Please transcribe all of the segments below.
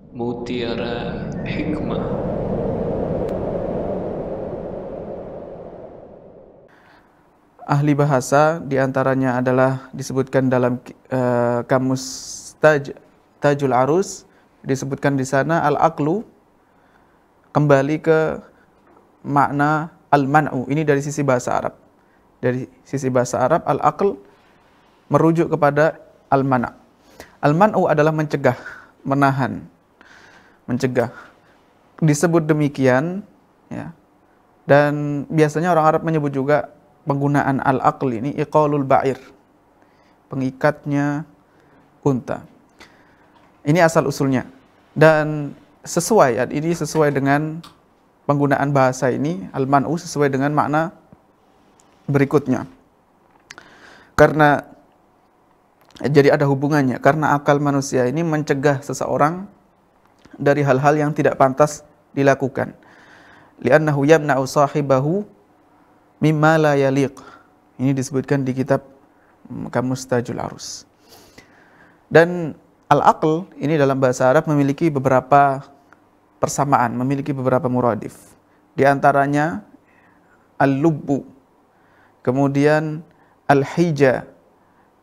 Mutiara Hikmah. Ahli bahasa diantaranya adalah disebutkan dalam kamus Tajul Arus, disebutkan di sana al-aqlu kembali ke makna al-man'u. Ini dari sisi bahasa Arab. Dari sisi bahasa Arab, al-aql merujuk kepada al-man'. Al-man'u adalah mencegah, menahan, mencegah. Disebut demikian, ya. Dan biasanya orang Arab menyebut juga penggunaan al-aql ini iqalul ba'ir, pengikatnya unta. Ini asal usulnya. Dan ini sesuai dengan penggunaan bahasa ini, al-man'u sesuai dengan makna berikutnya. Karena jadi ada hubungannya, karena akal manusia ini mencegah seseorang dari hal-hal yang tidak pantas dilakukan. Li'annahu yamna'u sahibahu mimma la yaliq. Ini disebutkan di kitab Kamus Tajul Arus. Dan al-aql ini dalam bahasa Arab memiliki beberapa persamaan, memiliki beberapa muradif. Di antaranya al-lubbu, kemudian al-hija,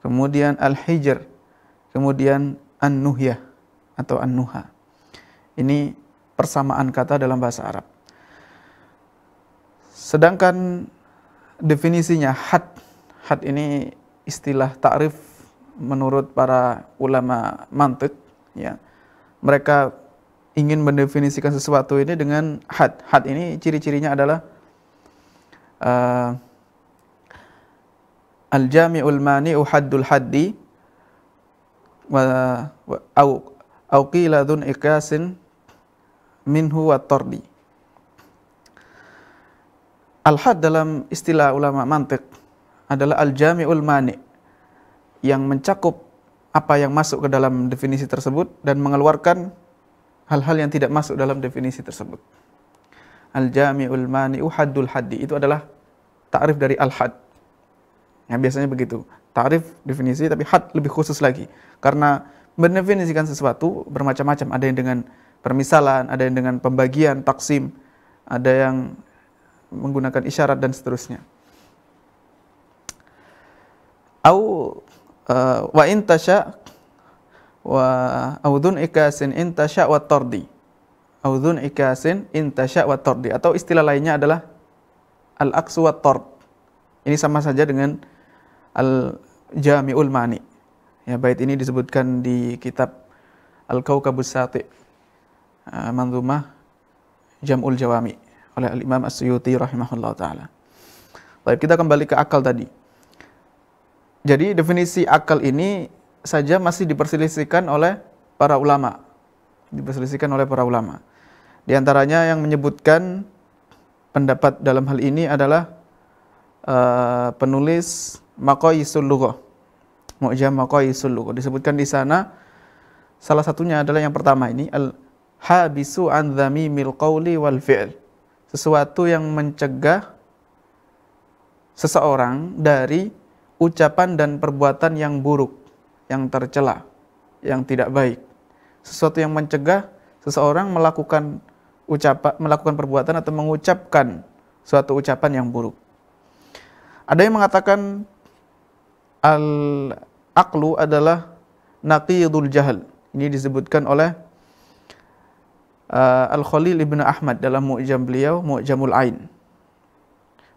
kemudian al-hijr, kemudian an-nuhyah atau an-nuha. Ini persamaan kata dalam bahasa Arab. Sedangkan definisinya had ini istilah ta'rif menurut para ulama mantiq, ya. Mereka ingin mendefinisikan sesuatu ini dengan had. Had ini ciri-cirinya adalah al-jami'ul mani'u haddul haddi au qila dzun iqasin minhu wa tardi. Al-had dalam istilah ulama mantiq adalah al-jami'ul mani', yang mencakup apa yang masuk ke dalam definisi tersebut dan mengeluarkan hal-hal yang tidak masuk dalam definisi tersebut. Al-jami'ul mani'u haddul haddi, itu adalah ta'rif dari al-had. Ya, biasanya begitu. Ta'rif definisi, tapi had lebih khusus lagi. Karena mendefinisikan sesuatu bermacam-macam. Ada yang dengan permisalan, ada yang dengan pembagian, taksim, ada yang menggunakan isyarat dan seterusnya. Wa intasya wa audun ikasin intasya wa tardi. Audun ikasin intasya wa tardi, atau istilah lainnya adalah al-aqsu wa tard. Ini sama saja dengan al-jami'ul mani. Ya, bait ini disebutkan di kitab Al-Kaukabus Sati, manzumah Jam'ul Jawami oleh Al-Imam As-Suyuti rahimahullah ta'ala. Baik, kita kembali ke akal tadi. Jadi definisi akal ini saja masih diperselisihkan oleh para ulama. Diperselisihkan oleh para ulama. Di antaranya yang menyebutkan pendapat dalam hal ini adalah penulis Maqayisul Lughah. Mu'jam Maqayisul Lughah. Disebutkan di sana salah satunya adalah yang pertama ini, al-habisu an dhamimil qawli wal fi'l. Sesuatu yang mencegah seseorang dari ucapan dan perbuatan yang buruk, yang tercela, yang tidak baik. Sesuatu yang mencegah seseorang melakukan perbuatan atau mengucapkan suatu ucapan yang buruk. Ada yang mengatakan al-aqlu adalah naqidul jahl. Ini disebutkan oleh Al-Khalil Ibn Ahmad dalam mu'jam beliau, Mu'jamul Ain.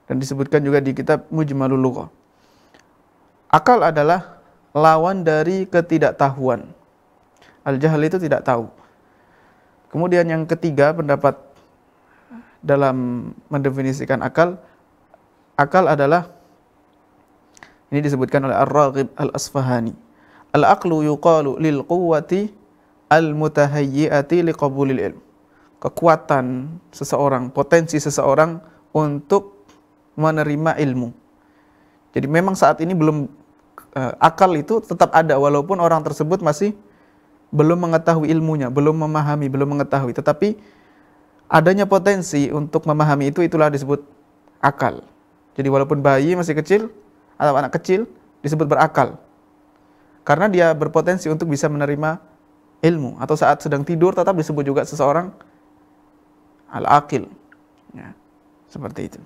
Dan disebutkan juga di kitab Mujmalul Lughah. Akal adalah lawan dari ketidaktahuan. Al-jahl itu tidak tahu. Kemudian yang ketiga pendapat dalam mendefinisikan akal adalah, ini disebutkan oleh Ar-Raghib Al-Asfahani. Al-aqlu yuqalu lil quwwati al-mutahayyi'ati liqabulil ilm. Kekuatan seseorang, potensi seseorang untuk menerima ilmu. Jadi memang saat ini akal itu tetap ada walaupun orang tersebut masih belum mengetahui ilmunya, belum memahami, belum mengetahui. Tetapi adanya potensi untuk memahami itulah disebut akal. Jadi walaupun bayi masih kecil atau anak kecil disebut berakal. Karena dia berpotensi untuk bisa menerima ilmu, atau saat sedang tidur tetap disebut juga seseorang al-aqil. Ya, seperti itu.